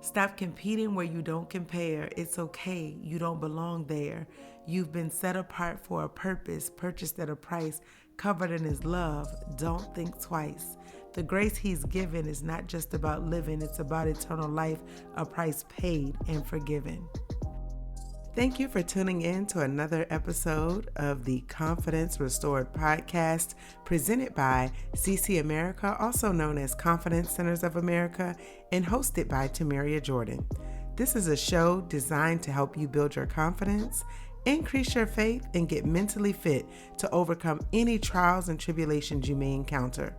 Stop competing where you don't compare. It's okay. You don't belong there. You've been set apart for a purpose, purchased at a price, covered in His love. Don't think twice. The grace He's given is not just about living, it's about eternal life, a price paid and forgiven. Thank you for tuning in to another episode of the Confidence Restored podcast presented by CC America, also known as Confidence Centers of America, and hosted by Tomeria Jordan. This is a show designed to help you build your confidence, increase your faith, and get mentally fit to overcome any trials and tribulations you may encounter.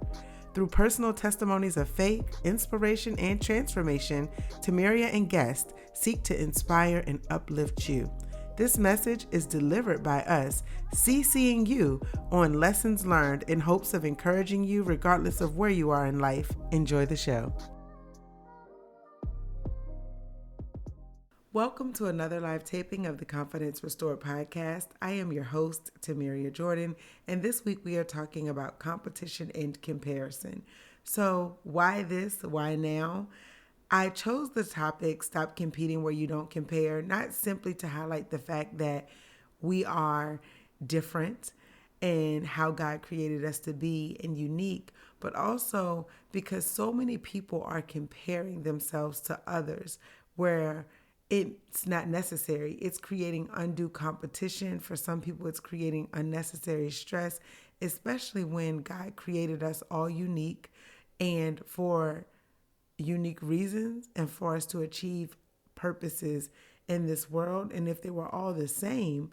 Through personal testimonies of faith, inspiration, and transformation, Tomeria and guests seek to inspire and uplift you. This message is delivered by us, CCing you on lessons learned in hopes of encouraging you regardless of where you are in life. Enjoy the show. Welcome to another live taping of the Confidence Restored podcast. I am your host, Tomeria Jordan, and this week we are talking about competition and comparison. So why this? Why now? I chose the topic, Stop Competing Where You Don't Compare, not simply to highlight the fact that we are different and how God created us to be and unique, but also because so many people are comparing themselves to others where it's not necessary. It's creating undue competition. For some people, it's creating unnecessary stress, especially when God created us all unique and for unique reasons and for us to achieve purposes in this world. And if they were all the same,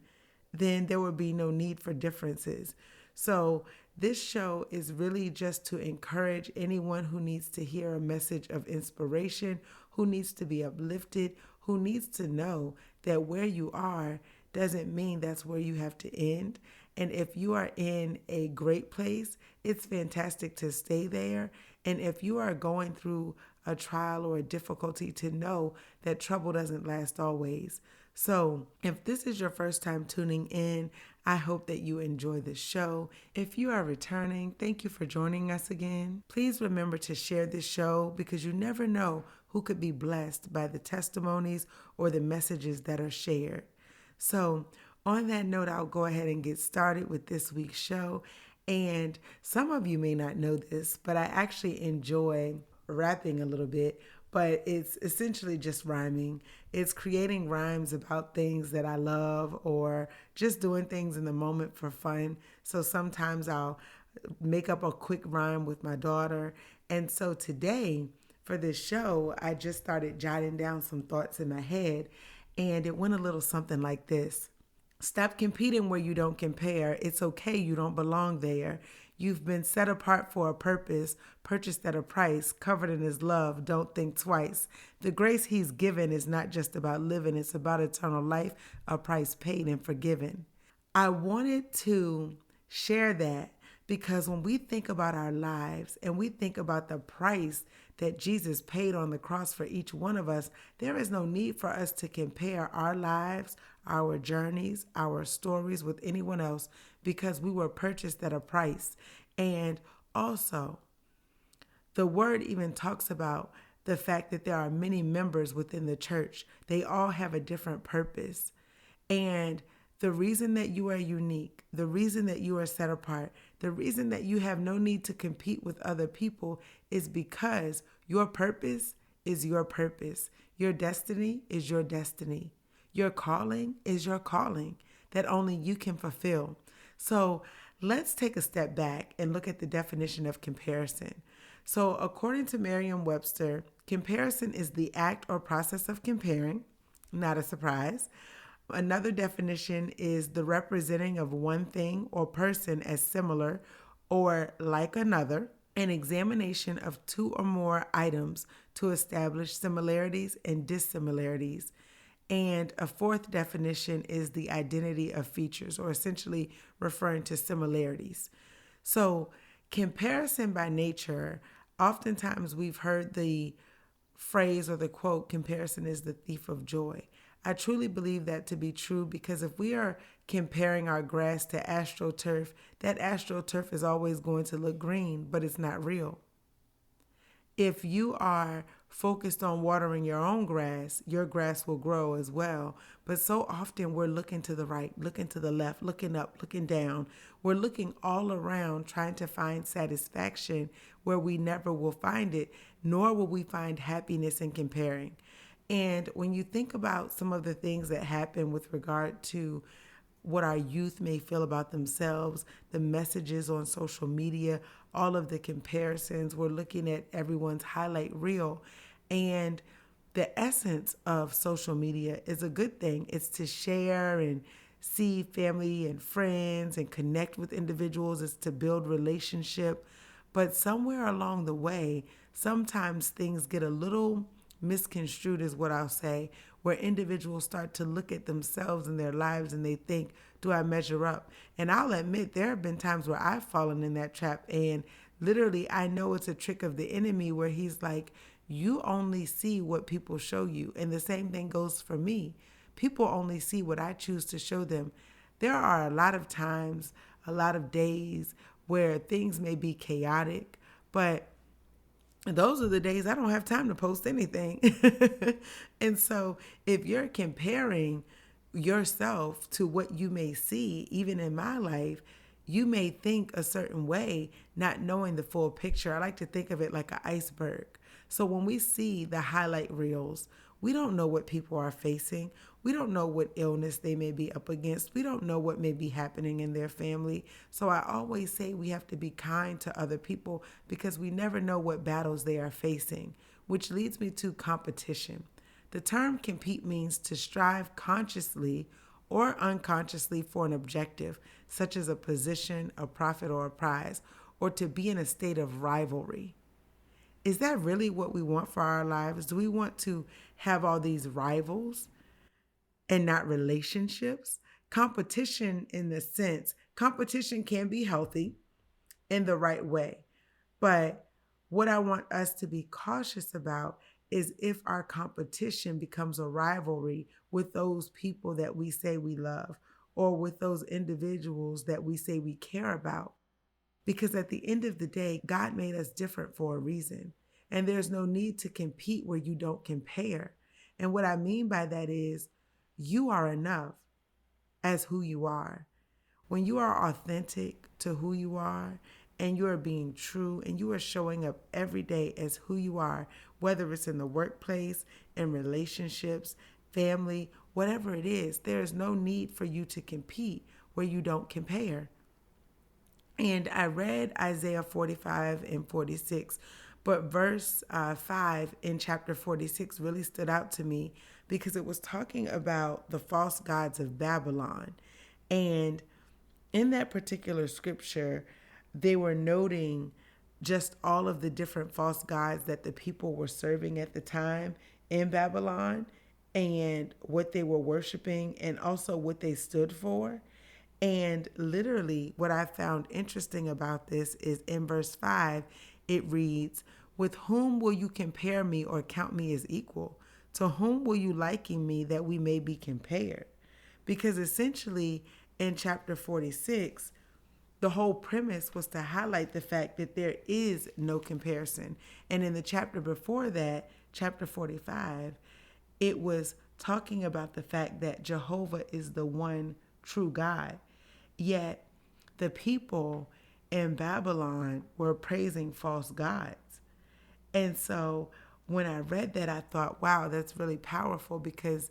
then there would be no need for differences. So this show is really just to encourage anyone who needs to hear a message of inspiration, who needs to be uplifted, who needs to know that where you are doesn't mean that's where you have to end. And if you are in a great place, it's fantastic to stay there. And if you are going through a trial or a difficulty, to know that trouble doesn't last always. So if this is your first time tuning in, I hope that you enjoy the show. If you are returning, thank you for joining us again. Please remember to share this show because you never know who could be blessed by the testimonies or the messages that are shared. So on that note, I'll go ahead and get started with this week's show. And some of you may not know this, but I actually enjoy rapping a little bit, but it's essentially just rhyming. It's creating rhymes about things that I love or just doing things in the moment for fun. So sometimes I'll make up a quick rhyme with my daughter. And so today for this show, I just started jotting down some thoughts in my head, and it went a little something like this. Stop competing where you don't compare. It's okay. You don't belong there. You've been set apart for a purpose, purchased at a price, covered in His love. Don't think twice. The grace He's given is not just about living. It's about eternal life, a price paid and forgiven. I wanted to share that because when we think about our lives and we think about the price that Jesus paid on the cross for each one of us, there is no need for us to compare our lives, our journeys, our stories with anyone else because we were purchased at a price. And also, the word even talks about the fact that there are many members within the church. They all have a different purpose. And the reason that you are unique, the reason that you are set apart, the reason that you have no need to compete with other people is because your purpose is your purpose. Your destiny is your destiny. Your calling is your calling that only you can fulfill. So let's take a step back and look at the definition of comparison. So according to Merriam-Webster, comparison is the act or process of comparing, not a surprise. Another definition is the representing of one thing or person as similar or like another, an examination of two or more items to establish similarities and dissimilarities. And a fourth definition is the identity of features, or essentially referring to similarities. So comparison by nature, oftentimes we've heard the phrase or the quote, comparison is the thief of joy. I truly believe that to be true because if we are comparing our grass to astroturf, that astroturf is always going to look green, but it's not real. If you are focused on watering your grass will grow as well. But so often we're looking to the right, looking to the left, looking up, looking down. We're looking all around trying to find satisfaction where we never will find it, nor will we find happiness in comparing. And when you think about some of the things that happen with regard to what our youth may feel about themselves, the messages on social media, all of the comparisons. We're looking at everyone's highlight reel. And the essence of social media is a good thing. It's to share and see family and friends and connect with individuals. It's to build relationship. But somewhere along the way, sometimes things get a little misconstrued, is what I'll say, where individuals start to look at themselves and their lives and they think, do I measure up? And I'll admit there have been times where I've fallen in that trap, and literally I know it's a trick of the enemy where he's like, you only see what people show you. And the same thing goes for me. People only see what I choose to show them. There are a lot of times, a lot of days where things may be chaotic, but those are the days I don't have time to post anything. And so if you're comparing yourself to what you may see, even in my life, you may think a certain way, not knowing the full picture. I like to think of it like an iceberg. So when we see the highlight reels, we don't know what people are facing. We don't know what illness they may be up against. We don't know what may be happening in their family. So I always say we have to be kind to other people because we never know what battles they are facing, which leads me to competition. The term compete means to strive consciously or unconsciously for an objective, such as a position, a profit, or a prize, or to be in a state of rivalry. Is that really what we want for our lives? Do we want to have all these rivals and not relationships? Competition, in the sense, competition can be healthy in the right way. But what I want us to be cautious about is if our competition becomes a rivalry with those people that we say we love or with those individuals that we say we care about. Because at the end of the day, God made us different for a reason. And there's no need to compete where you don't compare. And what I mean by that is you are enough as who you are. When you are authentic to who you are and you are being true and you are showing up every day as who you are, whether it's in the workplace, in relationships, family, whatever it is, there is no need for you to compete where you don't compare. And I read Isaiah 45 and 46, but verse 5 in chapter 46 really stood out to me because it was talking about the false gods of Babylon. And in that particular scripture, they were noting just all of the different false gods that the people were serving at the time in Babylon and what they were worshiping and also what they stood for. And literally, what I found interesting about this is in verse 5, it reads, with whom will you compare me or count me as equal? To whom will you liken me that we may be compared? Because essentially, in chapter 46, the whole premise was to highlight the fact that there is no comparison. And in the chapter before that, chapter 45, it was talking about the fact that Jehovah is the one true God. Yet the people in Babylon were praising false gods. And so when I read that, I thought, wow, that's really powerful because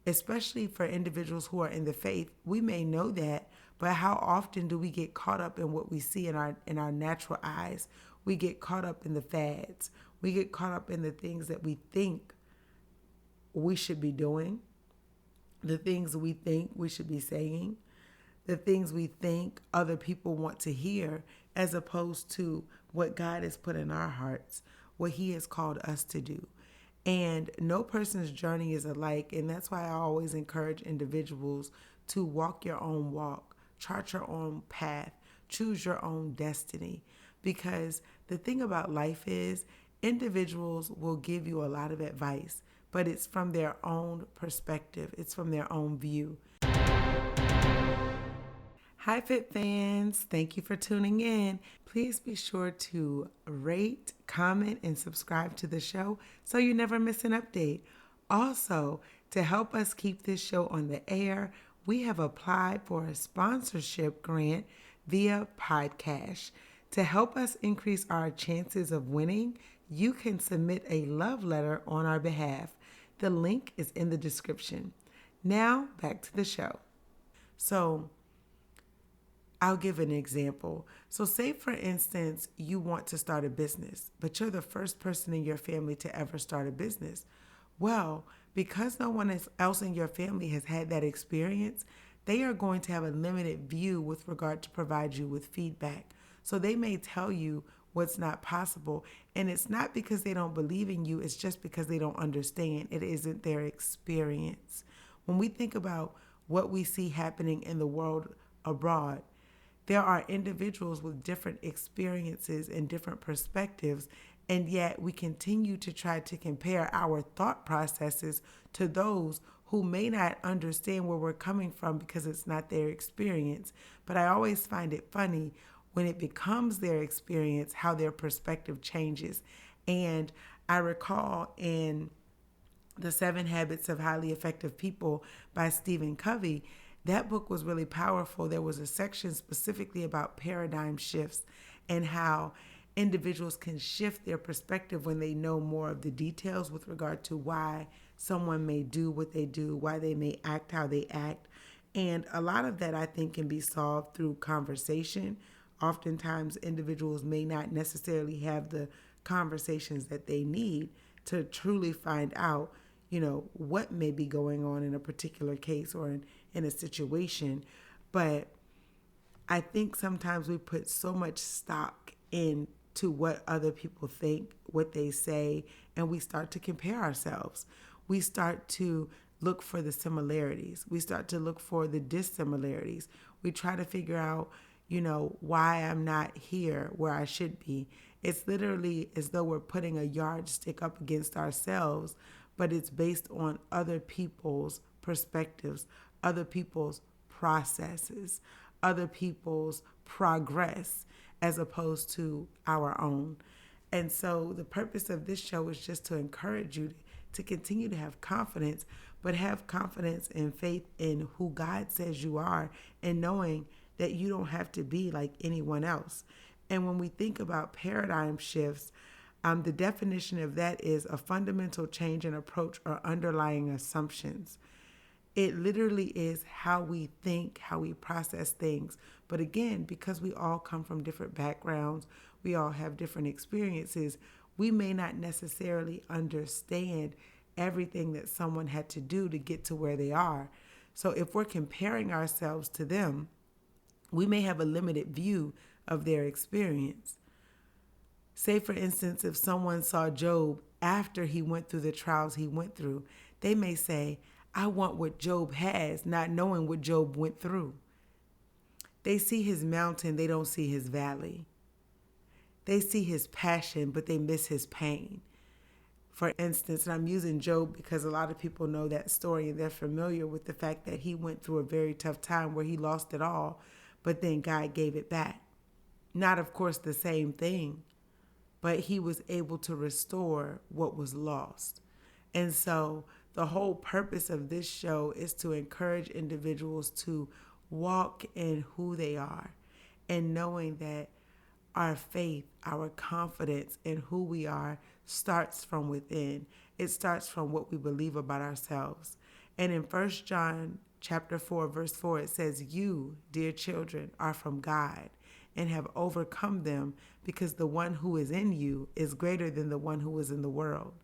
especially for individuals who are in the faith, we may know that, but how often do we get caught up in what we see in our natural eyes? We get caught up in the fads. We get caught up in the things that we think we should be doing, the things we think we should be saying, the things we think other people want to hear, as opposed to what God has put in our hearts, what He has called us to do. And no person's journey is alike. And that's why I always encourage individuals to walk your own walk, chart your own path, choose your own destiny. Because the thing about life is individuals will give you a lot of advice, but it's from their own perspective. It's from their own view. Hi, Fit fans. Thank you for tuning in. Please be sure to rate, comment, and subscribe to the show so you never miss an update. Also, to help us keep this show on the air, we have applied for a sponsorship grant via Podcast. To help us increase our chances of winning, you can submit a love letter on our behalf. The link is in the description. Now, back to the show. So, I'll give an example. So, say for instance, you want to start a business, but you're the first person in your family to ever start a business. Well, because no one else in your family has had that experience, they are going to have a limited view with regard to provide you with feedback. So, they may tell you what's not possible. And it's not because they don't believe in you, it's just because they don't understand. It isn't their experience. When we think about what we see happening in the world abroad, there are individuals with different experiences and different perspectives, and yet we continue to try to compare our thought processes to those who may not understand where we're coming from because it's not their experience. But I always find it funny when it becomes their experience, how their perspective changes. And I recall in The 7 Habits of Highly Effective People by Stephen Covey, that book was really powerful. There was a section specifically about paradigm shifts and how individuals can shift their perspective when they know more of the details with regard to why someone may do what they do, why they may act how they act. And a lot of that I think can be solved through conversation. Oftentimes, individuals may not necessarily have the conversations that they need to truly find out, what may be going on in a particular case or in a situation. But I think sometimes we put so much stock into what other people think, what they say, and we start to compare ourselves. We start to look for the similarities. We start to look for the dissimilarities. We try to figure out, why I'm not here where I should be. It's literally as though we're putting a yardstick up against ourselves, but it's based on other people's perspectives, other people's processes, other people's progress, as opposed to our own. And so the purpose of this show is just to encourage you to continue to have confidence, but have confidence and faith in who God says you are, and knowing that you don't have to be like anyone else. And when we think about paradigm shifts, the definition of that is a fundamental change in approach or underlying assumptions. It literally is how we think, how we process things. But again, because we all come from different backgrounds, we all have different experiences, we may not necessarily understand everything that someone had to do to get to where they are. So if we're comparing ourselves to them, we may have a limited view of their experience. Say, for instance, if someone saw Job after he went through the trials he went through, they may say, I want what Job has, not knowing what Job went through. They see his mountain, they don't see his valley. They see his passion, but they miss his pain. For instance, and I'm using Job because a lot of people know that story and they're familiar with the fact that he went through a very tough time where he lost it all, but then God gave it back. Not, of course, the same thing, but he was able to restore what was lost. And so the whole purpose of this show is to encourage individuals to walk in who they are and knowing that our faith, our confidence in who we are starts from within. It starts from what we believe about ourselves. And in 1 John chapter 4, verse 4, it says, you, dear children, are from God and have overcome them because the one who is in you is greater than the one who is in the world.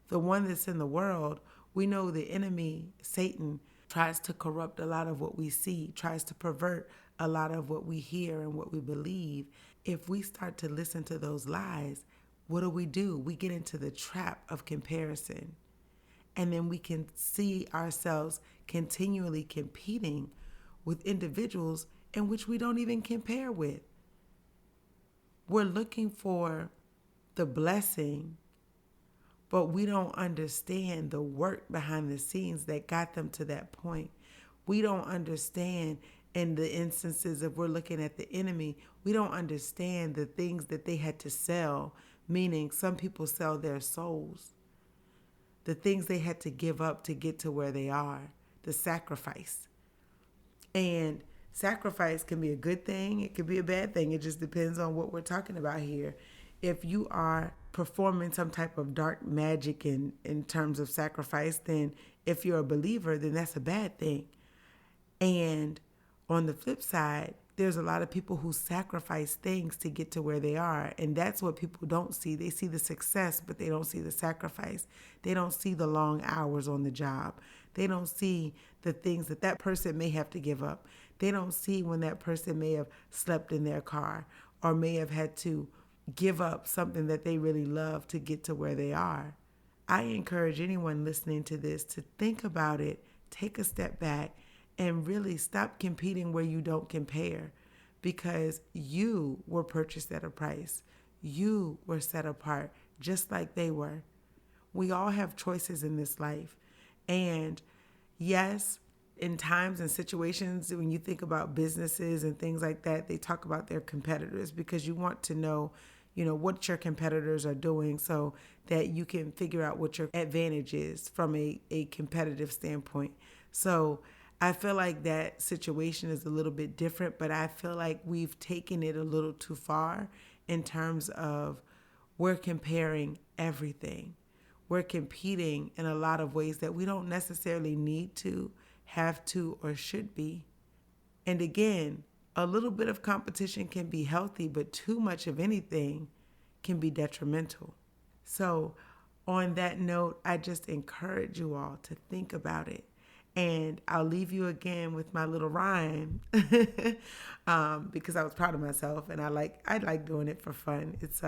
The one that's in the world, we know the enemy, Satan, tries to corrupt a lot of what we see, tries to pervert a lot of what we hear and what we believe. If we start to listen to those lies, what do? We get into the trap of comparison. And then we can see ourselves continually competing with individuals in which we don't even compare with. We're looking for the blessing, but we don't understand the work behind the scenes that got them to that point. We don't understand in the instances if we're looking at the enemy, we don't understand the things that they had to sell, meaning some people sell their souls, the things they had to give up to get to where they are, the sacrifice. And sacrifice can be a good thing, it could be a bad thing. It just depends on what we're talking about here. If you are performing some type of dark magic in terms of sacrifice, then if you're a believer, then that's a bad thing. And on the flip side, there's a lot of people who sacrifice things to get to where they are. And that's what people don't see. They see the success, but they don't see the sacrifice. They don't see the long hours on the job. They don't see the things that that person may have to give up. They don't see when that person may have slept in their car or may have had to give up something that they really love to get to where they are. I encourage anyone listening to this to think about it, take a step back, and really stop competing where you don't compare, because you were purchased at a price. You were set apart just like they were. We all have choices in this life. And yes, in times and situations, when you think about businesses and things like that, they talk about their competitors because you want to know, what your competitors are doing so that you can figure out what your advantage is from a competitive standpoint. So I feel like that situation is a little bit different, but I feel like we've taken it a little too far in terms of we're comparing everything. We're competing in a lot of ways that we don't necessarily need to, have to, or should be. And again, a little bit of competition can be healthy, but too much of anything can be detrimental. So on that note, I just encourage you all to think about it. And I'll leave you again with my little rhyme because I was proud of myself and I like doing it for fun. It's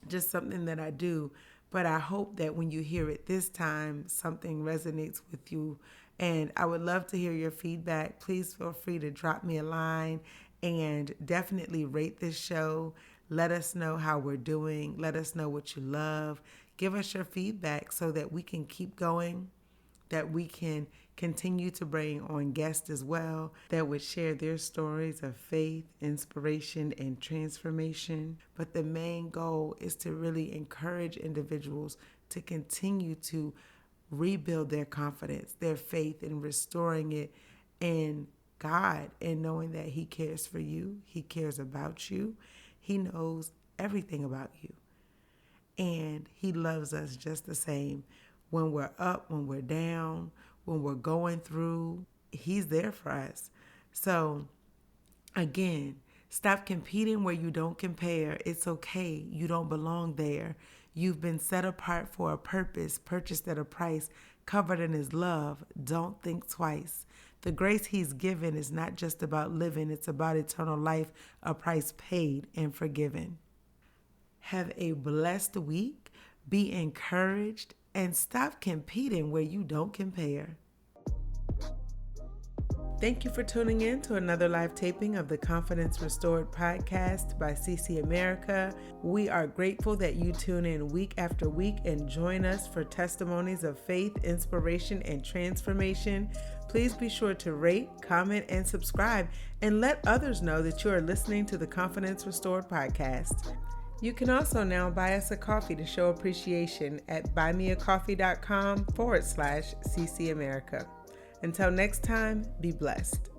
just something that I do. But I hope that when you hear it this time, something resonates with you. And I would love to hear your feedback. Please feel free to drop me a line and definitely rate this show. Let us know how we're doing. Let us know what you love. Give us your feedback so that we can keep going, that we can continue to bring on guests as well that would share their stories of faith, inspiration, and transformation. But the main goal is to really encourage individuals to continue to rebuild their confidence, their faith, and restoring it in God and knowing that He cares for you. He cares about you. He knows everything about you. And He loves us just the same. When we're up, when we're down, when we're going through, He's there for us. So again, stop competing where you don't compare. It's okay. You don't belong there. You've been set apart for a purpose, purchased at a price, covered in His love. Don't think twice. The grace He's given is not just about living. It's about eternal life, a price paid and forgiven. Have a blessed week. Be encouraged. And stop competing where you don't compare. Thank you for tuning in to another live taping of the Confidence Restored podcast by CC America. We are grateful that you tune in week after week and join us for testimonies of faith, inspiration, and transformation. Please be sure to rate, comment, and subscribe, and let others know that you are listening to the Confidence Restored podcast. You can also now buy us a coffee to show appreciation at buymeacoffee.com/CC America. Until next time, be blessed.